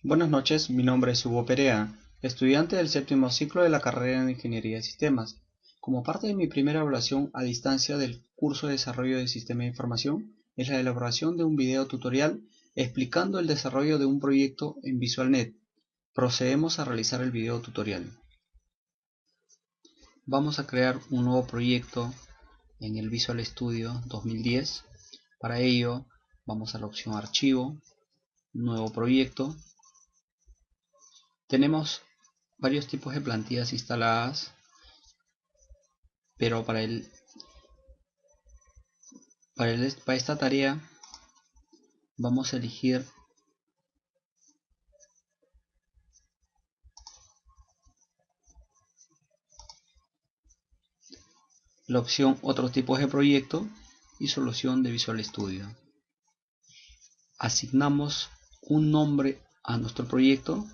Buenas noches, mi nombre es Hugo Perea, estudiante del séptimo ciclo de la carrera de Ingeniería de Sistemas. Como parte de mi primera evaluación a distancia del curso de Desarrollo de Sistema de Información, es la elaboración de un video tutorial explicando el desarrollo de un proyecto en VisualNet. Procedemos a realizar el video tutorial. Vamos a crear un nuevo proyecto en el Visual Studio 2010. Para ello, vamos a la opción Archivo, Nuevo Proyecto. Tenemos varios tipos de plantillas instaladas, pero para esta tarea vamos a elegir la opción Otros tipos de proyecto y solución de Visual Studio. Asignamos un nombre a nuestro proyecto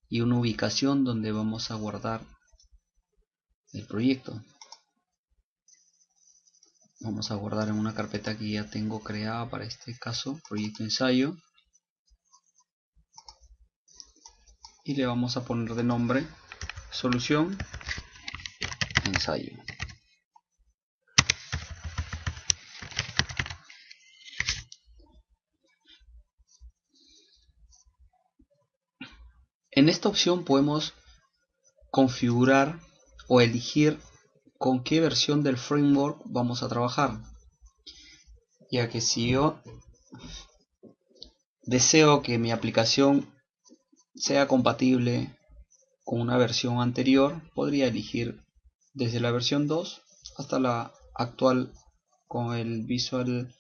y una ubicación donde vamos a guardar el proyecto. Vamos a guardar en una carpeta que ya tengo creada para este caso, proyecto ensayo, y le vamos a poner de nombre solución ensayo. En esta opción podemos configurar o elegir con qué versión del framework vamos a trabajar, ya que si yo deseo que mi aplicación sea compatible con una versión anterior, podría elegir desde la versión 2 hasta la actual con el Visual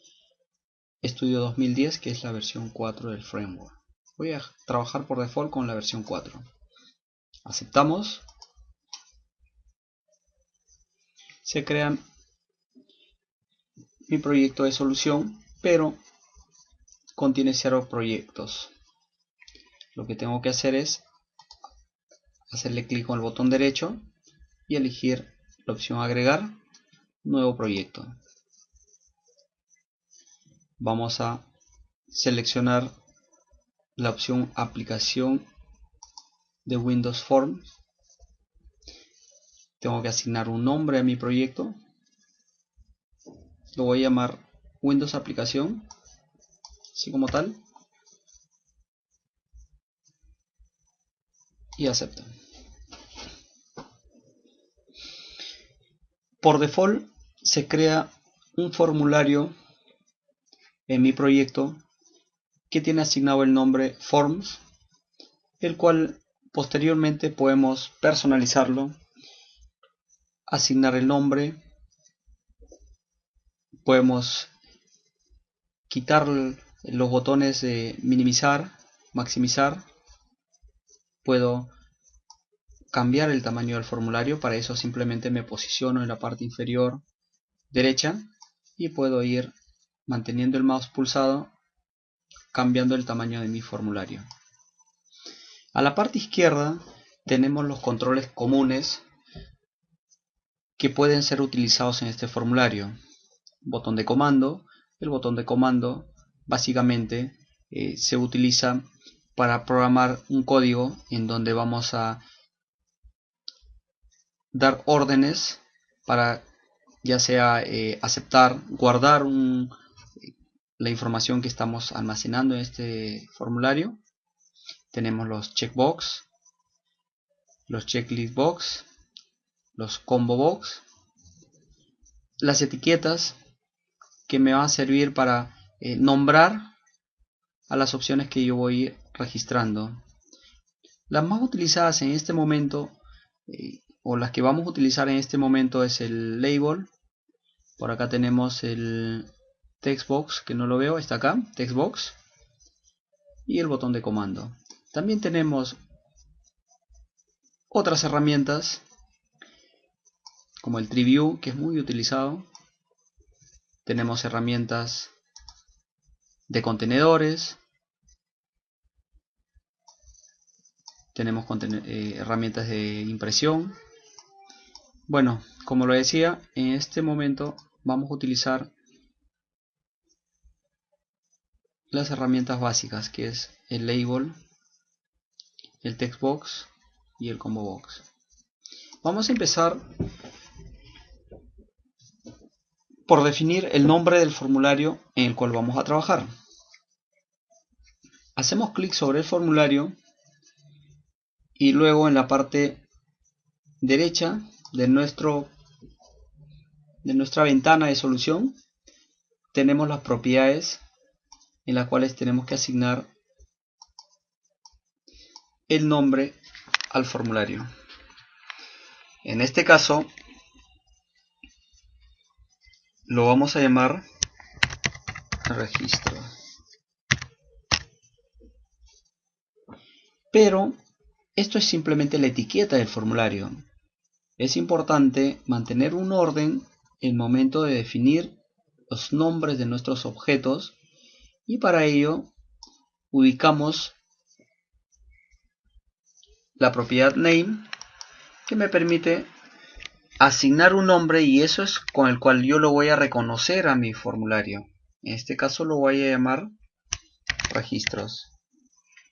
Studio 2010, que es la versión 4 del framework. Voy a trabajar por default con la versión 4. Aceptamos. Se crea mi proyecto de solución, pero contiene 0 proyectos. Lo que tengo que hacer es hacerle clic con el botón derecho y elegir la opción agregar nuevo proyecto. Vamos a seleccionar la opción aplicación de Windows Forms. Tengo que asignar un nombre a mi proyecto. Lo voy a llamar Windows Aplicación, así como tal, y acepto. Por default se crea un formulario en mi proyecto que tiene asignado el nombre Forms, el cual posteriormente podemos personalizarlo, asignar el nombre, podemos quitar los botones de minimizar, maximizar, puedo cambiar el tamaño del formulario. Para eso simplemente me posiciono en la parte inferior derecha y puedo ir manteniendo el mouse pulsado cambiando el tamaño de mi formulario. A la parte izquierda tenemos los controles comunes que pueden ser utilizados en este formulario. Botón de comando. El botón de comando básicamente se utiliza para programar un código en donde vamos a dar órdenes para ya sea aceptar, guardar la información que estamos almacenando en este formulario. Tenemos los checkbox, los checklist box, los combo box, las etiquetas que me van a servir para nombrar a las opciones que yo voy registrando. Las más utilizadas en este momento o las que vamos a utilizar en este momento es el label. Por acá tenemos el textbox, que no lo veo, está acá, textbox, y el botón de comando. También tenemos otras herramientas como el tree view, que es muy utilizado. Tenemos herramientas de contenedores, tenemos herramientas de impresión. Bueno, como lo decía, en este momento vamos a utilizar las herramientas básicas, que es el label, el text box y el combo box. Vamos a empezar por definir el nombre del formulario en el cual vamos a trabajar. Hacemos clic sobre el formulario y luego en la parte derecha de nuestra ventana de solución tenemos las propiedades en las cuales tenemos que asignar el nombre al formulario. En este caso lo vamos a llamar registro. Pero esto es simplemente la etiqueta del formulario. Es importante mantener un orden en el momento de definir los nombres de nuestros objetos y para ello ubicamos la propiedad name que me permite asignar un nombre y eso es con el cual yo lo voy a reconocer a mi formulario. En este caso lo voy a llamar registros.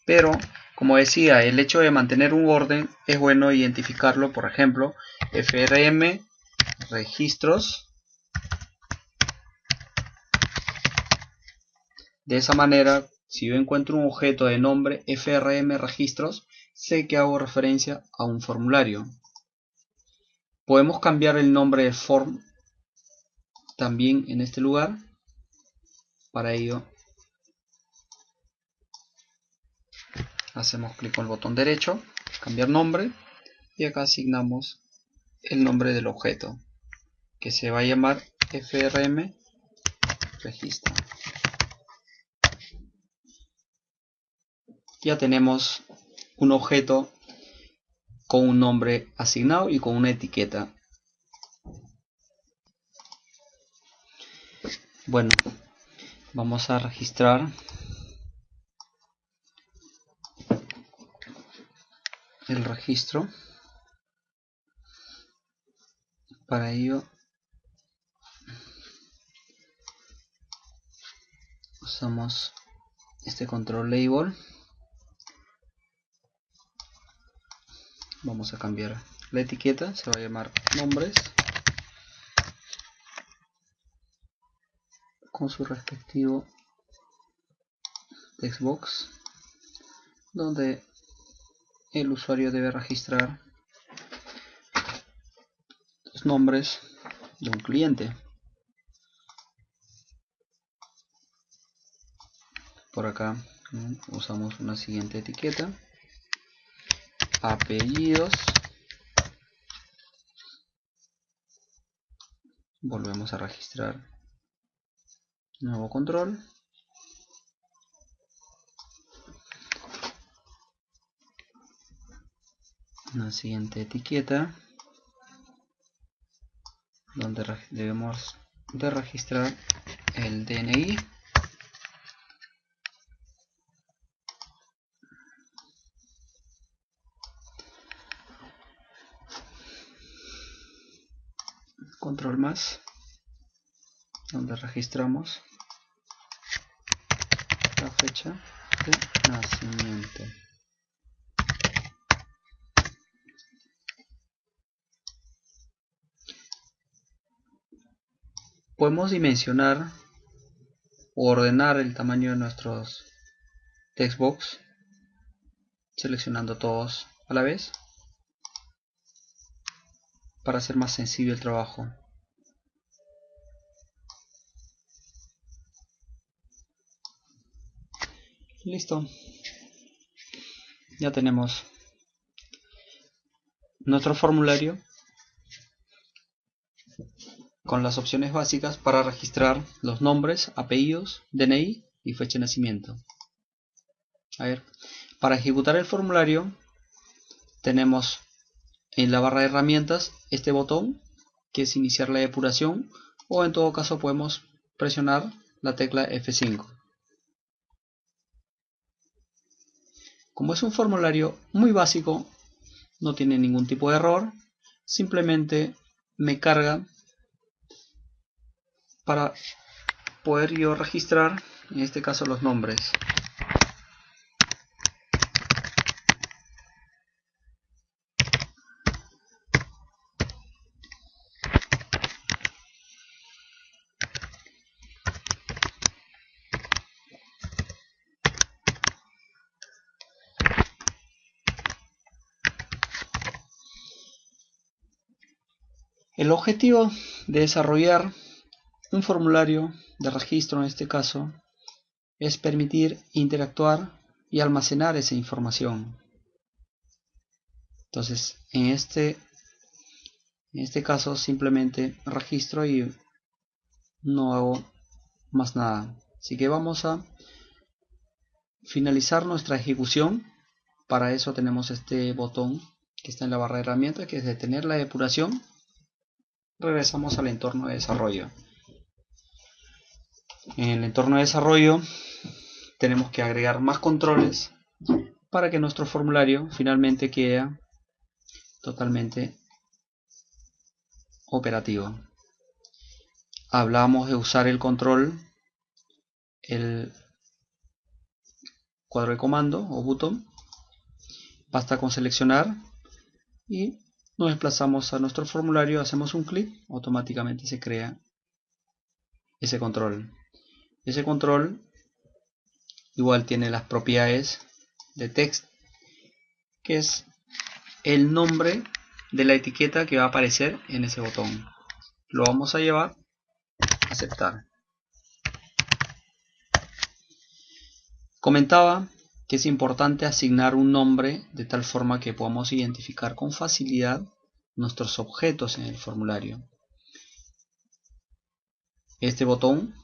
Pero como decía, el hecho de mantener un orden es bueno identificarlo, por ejemplo, frm registros. De esa manera, si yo encuentro un objeto de nombre frm registros, sé que hago referencia a un formulario. Podemos cambiar el nombre de form también en este lugar. Para ello hacemos clic con el botón derecho, cambiar nombre, y acá asignamos el nombre del objeto, que se va a llamar frm registro. Ya tenemos un objeto con un nombre asignado y con una etiqueta. Bueno, vamos a registrar el registro. Para ello usamos este control label. Vamos a cambiar la etiqueta, se va a llamar nombres con su respectivo textbox, donde el usuario debe registrar los nombres de un cliente. Por acá usamos una siguiente etiqueta, apellidos. Volvemos a registrar nuevo control. Una siguiente etiqueta donde debemos de registrar el DNI. Control más, donde registramos la fecha de nacimiento. Podemos dimensionar o ordenar el tamaño de nuestros textbox seleccionando todos a la vez para hacer más sencillo el trabajo. Listo, ya tenemos nuestro formulario con las opciones básicas para registrar los nombres, apellidos, DNI y fecha de nacimiento. A ver, para ejecutar el formulario tenemos en la barra de herramientas este botón que es iniciar la depuración, o en todo caso podemos presionar la tecla F5. Como es un formulario muy básico, no tiene ningún tipo de error, simplemente me carga para poder yo registrar, en este caso, los nombres. El objetivo de desarrollar un formulario de registro en este caso es permitir interactuar y almacenar esa información. Entonces, en este caso simplemente registro y no hago más nada. Así que vamos a finalizar nuestra ejecución. Para eso tenemos este botón que está en la barra de herramientas, que es detener la depuración. Regresamos al entorno de desarrollo. En el entorno de desarrollo tenemos que agregar más controles para que nuestro formulario finalmente quede totalmente operativo. Hablamos de usar el control, el cuadro de comando o botón. Basta con seleccionar y nos desplazamos a nuestro formulario, hacemos un clic, automáticamente se crea ese control. Ese control igual tiene las propiedades de text, que es el nombre de la etiqueta que va a aparecer en ese botón. Lo vamos a llevar a aceptar. Comentaba que es importante asignar un nombre de tal forma que podamos identificar con facilidad nuestros objetos en el formulario. Este botón,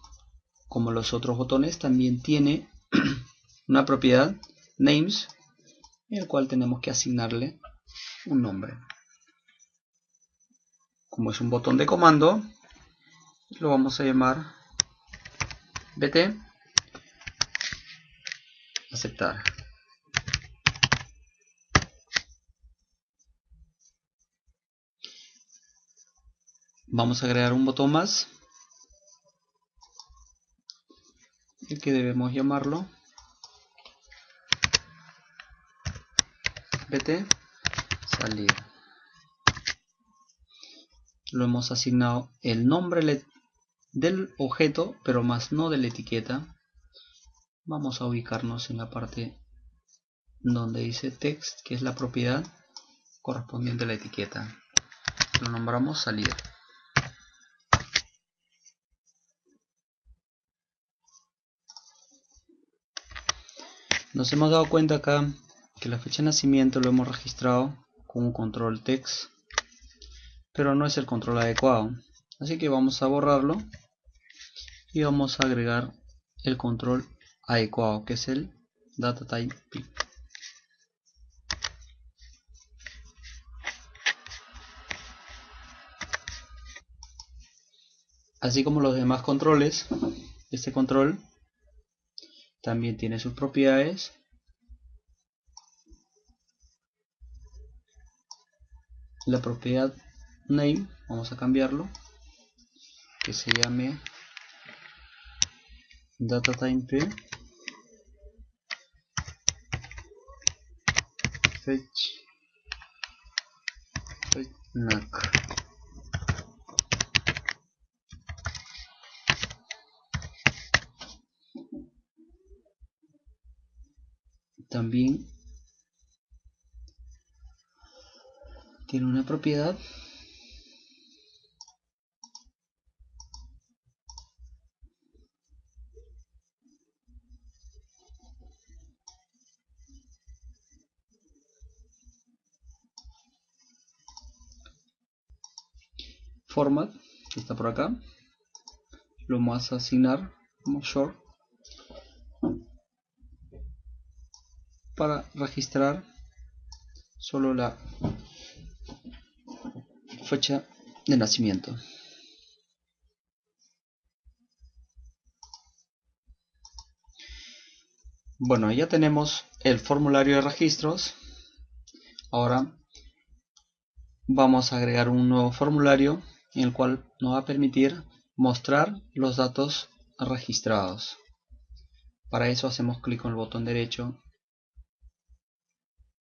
como los otros botones, también tiene una propiedad names, en el cual tenemos que asignarle un nombre. Como es un botón de comando, lo vamos a llamar bt aceptar. Vamos a agregar un botón más, el que debemos llamarlo bt salir. Lo hemos asignado el nombre del objeto, pero más no de la etiqueta. Vamos a ubicarnos en la parte donde dice text, que es la propiedad correspondiente a la etiqueta. Lo nombramos salir. Nos hemos dado cuenta acá que la fecha de nacimiento lo hemos registrado con un control text, pero no es el control adecuado. Así que vamos a borrarlo y vamos a agregar el control adecuado, que es el datatype. Así como los demás controles, este control también tiene sus propiedades. La propiedad name, vamos a cambiarlo, que se llame datatype fetch nac. También tiene una propiedad format, que está por acá. Lo vamos a asignar como short para registrar solo la fecha de nacimiento. Bueno, ya tenemos el formulario de registros. Ahora vamos a agregar un nuevo formulario en el cual nos va a permitir mostrar los datos registrados. Para eso hacemos clic con el botón derecho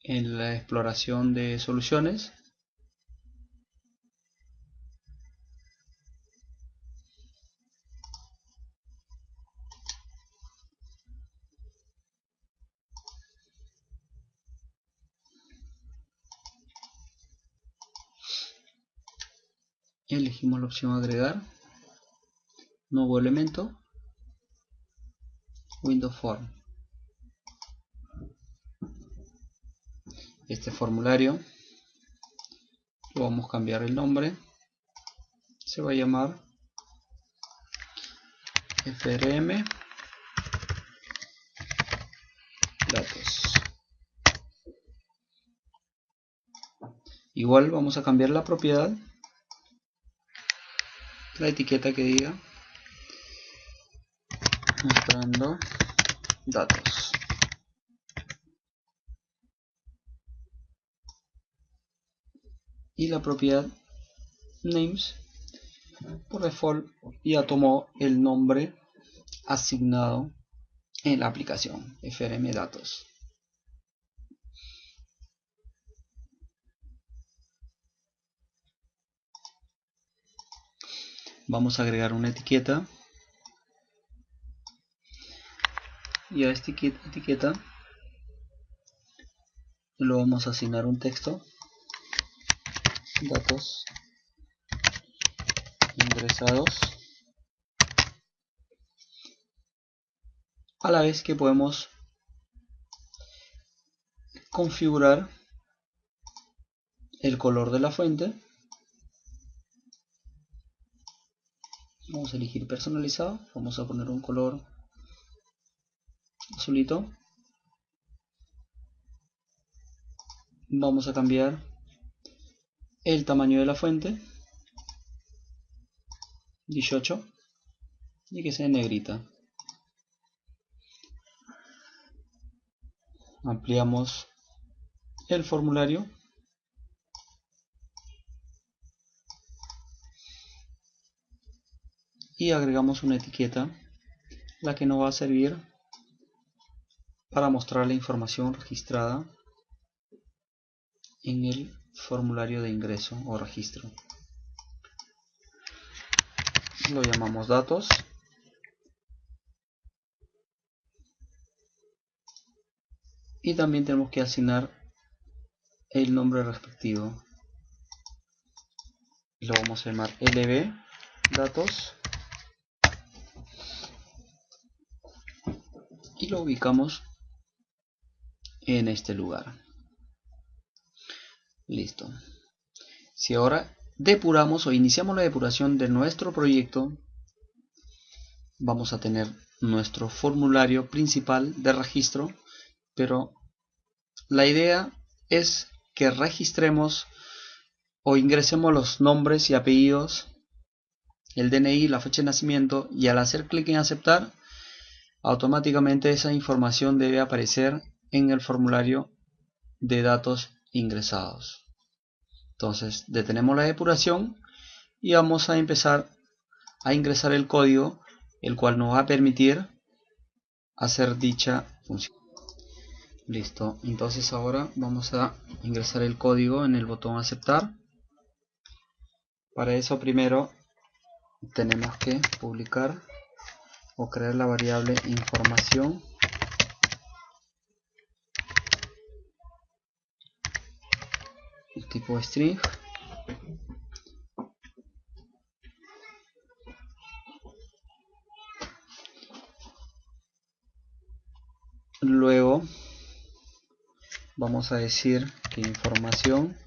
en la exploración de soluciones. Elegimos la opción agregar, nuevo elemento, Windows Form. Este formulario lo vamos a cambiar el nombre, se va a llamar FRM datos. Igual vamos a cambiar la propiedad, la etiqueta que diga mostrando datos. Y la propiedad names, por default ya tomó el nombre asignado en la aplicación FRM datos. Vamos a agregar una etiqueta y a esta etiqueta le vamos a asignar un texto, datos ingresados, a la vez que podemos configurar el color de la fuente. Vamos a elegir personalizado, vamos a poner un color azulito. Vamos a cambiar el tamaño de la fuente, 18, y que sea negrita. Ampliamos el formulario y agregamos una etiqueta, la que nos va a servir para mostrar la información registrada en el formulario de ingreso o registro. Lo llamamos datos y también tenemos que asignar el nombre respectivo. Lo vamos a llamar LB datos y lo ubicamos en este lugar. Listo. Si ahora depuramos o iniciamos la depuración de nuestro proyecto, vamos a tener nuestro formulario principal de registro, pero la idea es que registremos o ingresemos los nombres y apellidos, el DNI, la fecha de nacimiento, y al hacer clic en aceptar, automáticamente esa información debe aparecer en el formulario de datos ingresados. Entonces detenemos la depuración y vamos a empezar a ingresar el código, el cual nos va a permitir hacer dicha función. Listo, entonces ahora vamos a ingresar el código en el botón aceptar. Para eso primero tenemos que publicar o crear la variable información tipo string. Luego vamos a decir que información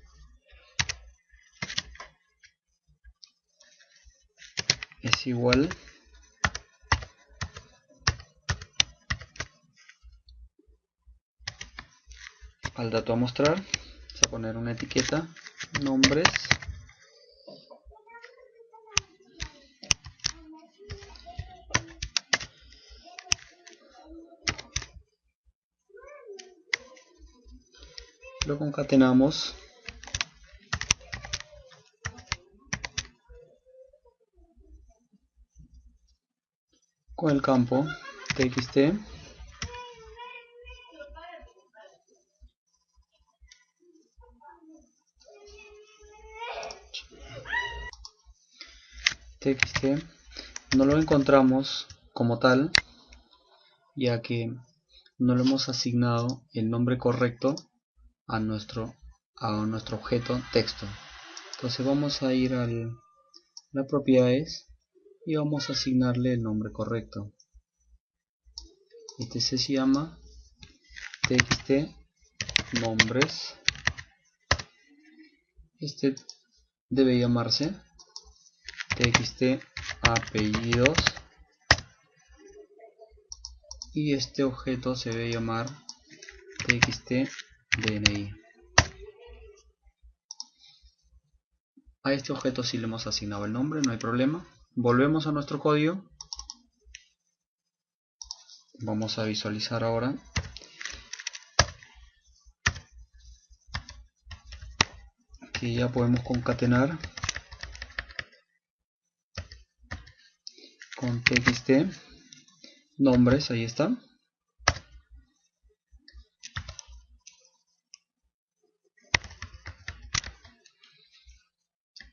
es igual al dato a mostrar. Vamos a poner una etiqueta, nombres, lo concatenamos con el campo txt no lo encontramos como tal, ya que no le hemos asignado el nombre correcto a nuestro objeto texto. Entonces vamos a ir al las propiedades y vamos a asignarle el nombre correcto. Este se llama txt nombres. Este debe llamarse txt apellidos y este objeto se debe llamar txt DNI. A este objeto sí le hemos asignado el nombre, no hay problema. Volvemos a nuestro código. Vamos a visualizar ahora que ya podemos concatenar con txt nombres, ahí está.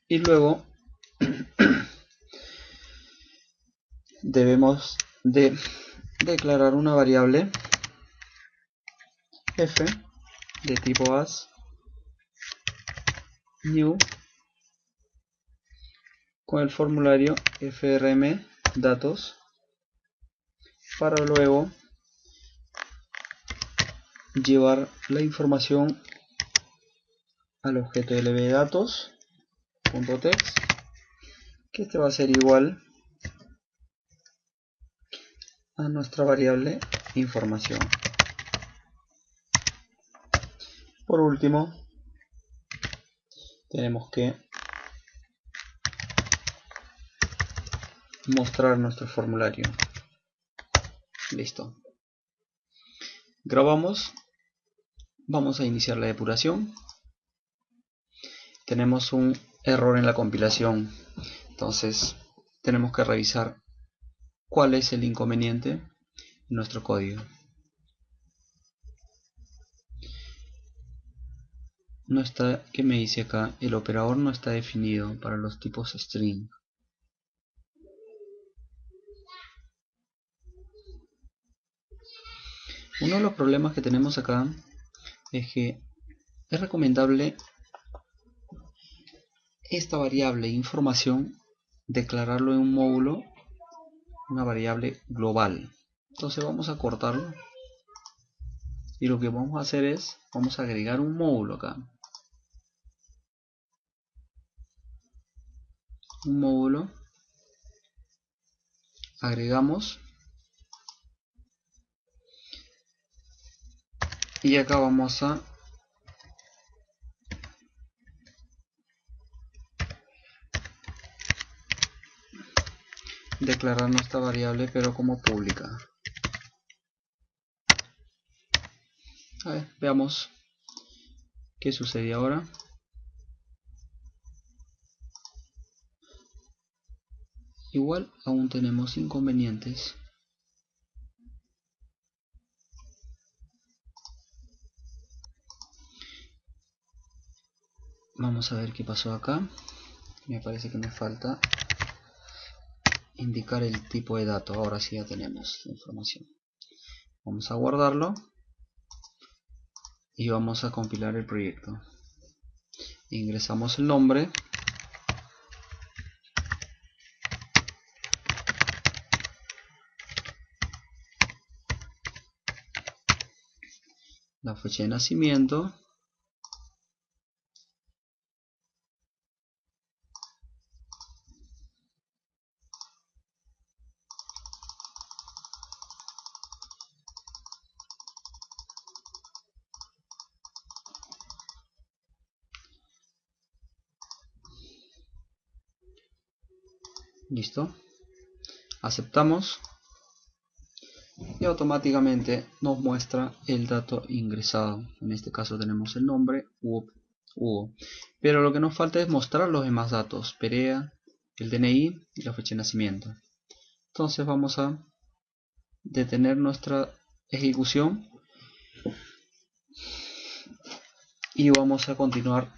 Y luego debemos de declarar una variable f de tipo as new con el formulario frm datos para luego llevar la información al objeto lbdatos.text, que este va a ser igual a nuestra variable información. Por último, tenemos que mostrar nuestro formulario. Listo. Grabamos. Vamos a iniciar la depuración. Tenemos un error en la compilación. Entonces, tenemos que revisar cuál es el inconveniente en nuestro código. No está, ¿qué me dice acá? El operador no está definido para los tipos string. Uno de los problemas que tenemos acá es que es recomendable esta variable información declararlo en un módulo, una variable global. Entonces vamos a cortarlo y lo que vamos a hacer es, vamos a agregar un módulo acá. Un módulo, agregamos y acá vamos a declarar nuestra variable pero como pública. A ver, veamos qué sucede ahora. Igual aún tenemos inconvenientes. Vamos a ver qué pasó acá. Me parece que me falta indicar el tipo de dato. Ahora sí ya tenemos la información. Vamos a guardarlo y vamos a compilar el proyecto. Ingresamos el nombre, la fecha de nacimiento, listo, aceptamos y automáticamente nos muestra el dato ingresado. En este caso tenemos el nombre Hugo, pero lo que nos falta es mostrar los demás datos: Perea, el DNI y la fecha de nacimiento. Entonces vamos a detener nuestra ejecución y vamos a continuar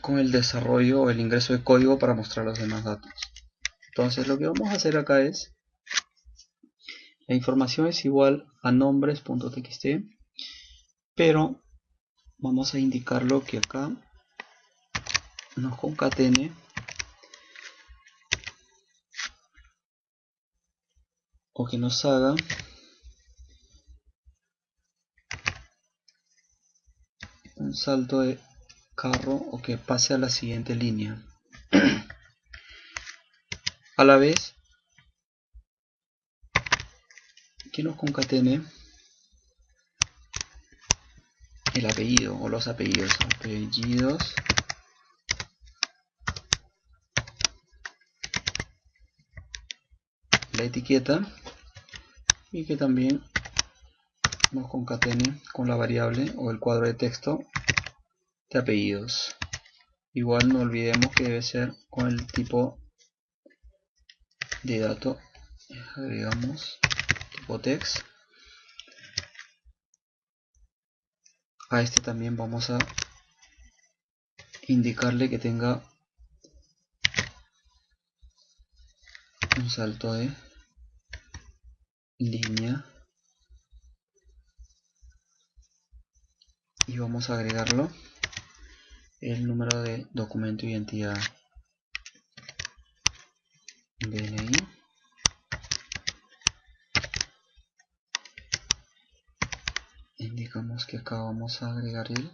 con el desarrollo o el ingreso de código para mostrar los demás datos. Entonces lo que vamos a hacer acá es, la información es igual a nombres.txt, pero vamos a indicarlo que acá nos concatene o que nos haga un salto de carro o que pase a la siguiente línea. A la vez que nos concatene el apellido o los apellidos, la etiqueta, y que también nos concatene con la variable o el cuadro de texto de apellidos. Igual no olvidemos que debe ser con el tipo de dato, agregamos tipo text. A este también vamos a indicarle que tenga un salto de línea y vamos a agregarlo el número de documento de identidad, DNI, indicamos que acá vamos a agregar el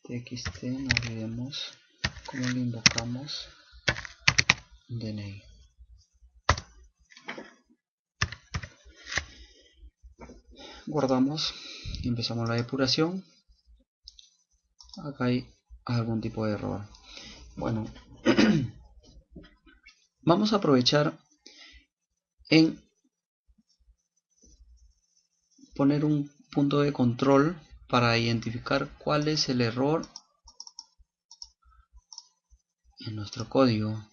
txt, no olvidemos cómo lo invocamos, DNI. Guardamos y empezamos la depuración. Acá hay algún tipo de error. Bueno, vamos a aprovechar en poner un punto de control para identificar cuál es el error en nuestro código.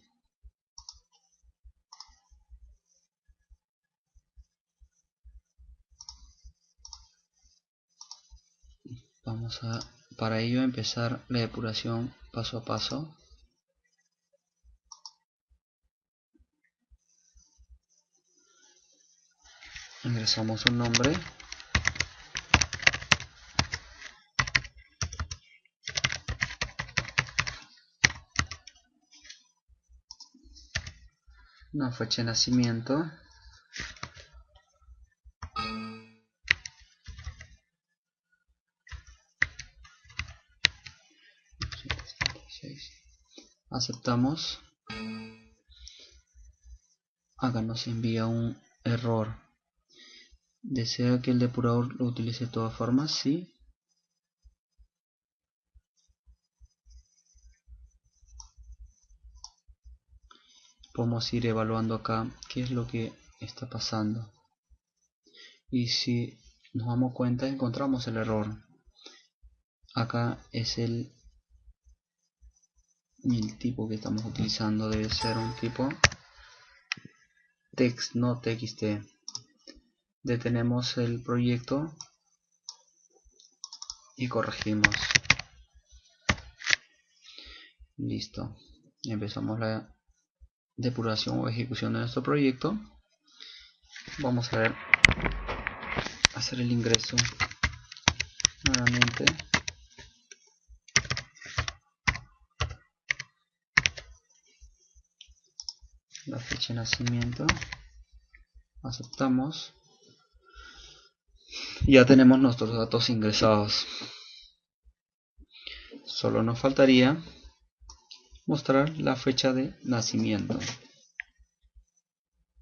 Vamos a, para ello, empezar la depuración paso a paso. Ingresamos un nombre. Una fecha de nacimiento. Aceptamos. Acá nos envía un error. ¿Desea que el depurador lo utilice de todas formas? Sí. Podemos ir evaluando acá qué es lo que está pasando. Y si nos damos cuenta, encontramos el error. Acá es el tipo que estamos utilizando, debe ser un tipo text, no txt. Detenemos el proyecto y corregimos. Listo. Empezamos la depuración o ejecución de nuestro proyecto. Vamos a ver, hacer el ingreso nuevamente. La fecha de nacimiento. Aceptamos. Ya tenemos nuestros datos ingresados. Solo nos faltaría mostrar la fecha de nacimiento.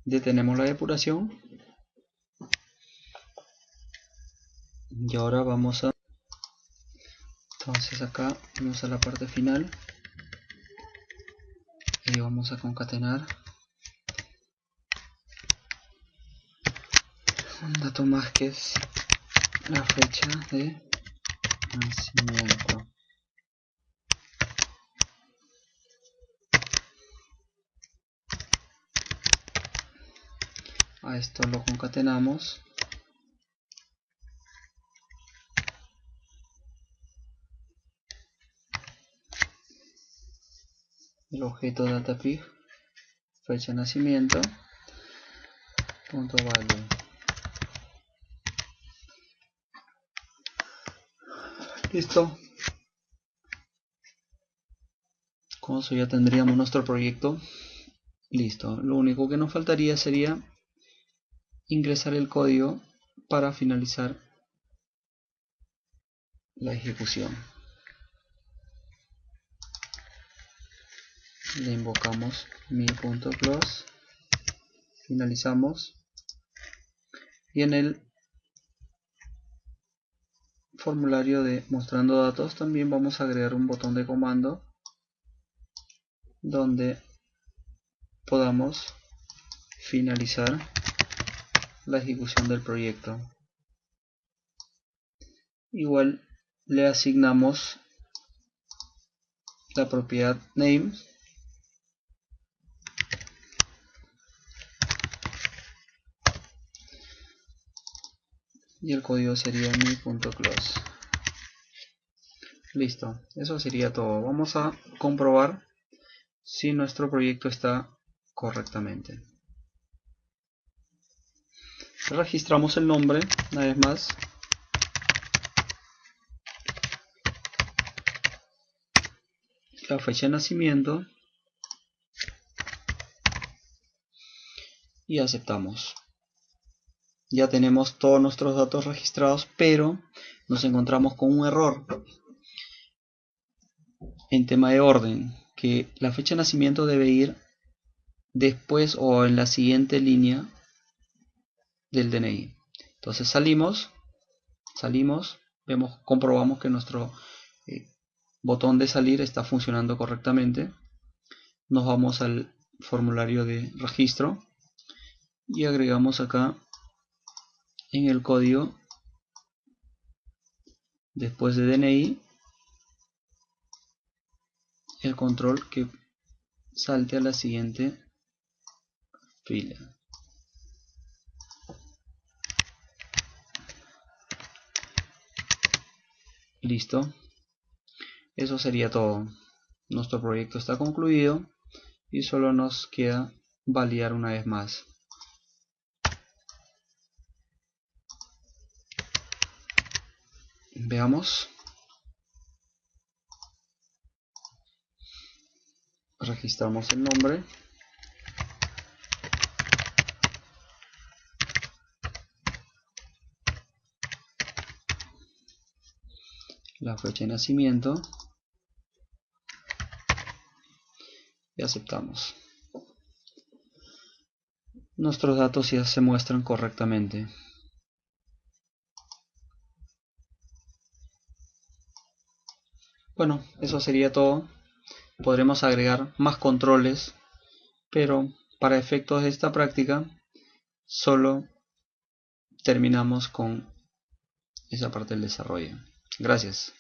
Detenemos la depuración. Y ahora vamos a... Entonces acá vamos a la parte final. Y vamos a concatenar un dato más que es la fecha de nacimiento. A esto lo concatenamos. El objeto datapig, fecha de nacimiento, punto value. Listo. Con eso ya tendríamos nuestro proyecto listo. Lo único que nos faltaría sería ingresar el código para finalizar la ejecución. Le invocamos mi.close, finalizamos, y en el formulario de mostrando datos también vamos a agregar un botón de comando donde podamos finalizar la ejecución del proyecto. Igual le asignamos la propiedad name y el código sería mi.close. Listo, eso sería todo. Vamos a comprobar si nuestro proyecto está correctamente. Registramos el nombre, una vez más. La fecha de nacimiento. Y aceptamos. Ya tenemos todos nuestros datos registrados, pero nos encontramos con un error en tema de orden, que la fecha de nacimiento debe ir después o en la siguiente línea del DNI. Entonces salimos, comprobamos que nuestro botón de salir está funcionando correctamente. Nos vamos al formulario de registro y agregamos acá en el código, después de DNI, el control que salte a la siguiente fila. Listo. Eso sería todo. Nuestro proyecto está concluido y solo nos queda validar una vez más. Veamos. Registramos el nombre. La fecha de nacimiento. Y aceptamos. Nuestros datos ya se muestran correctamente. Bueno, eso sería todo. Podremos agregar más controles, pero para efectos de esta práctica solo terminamos con esa parte del desarrollo. Gracias.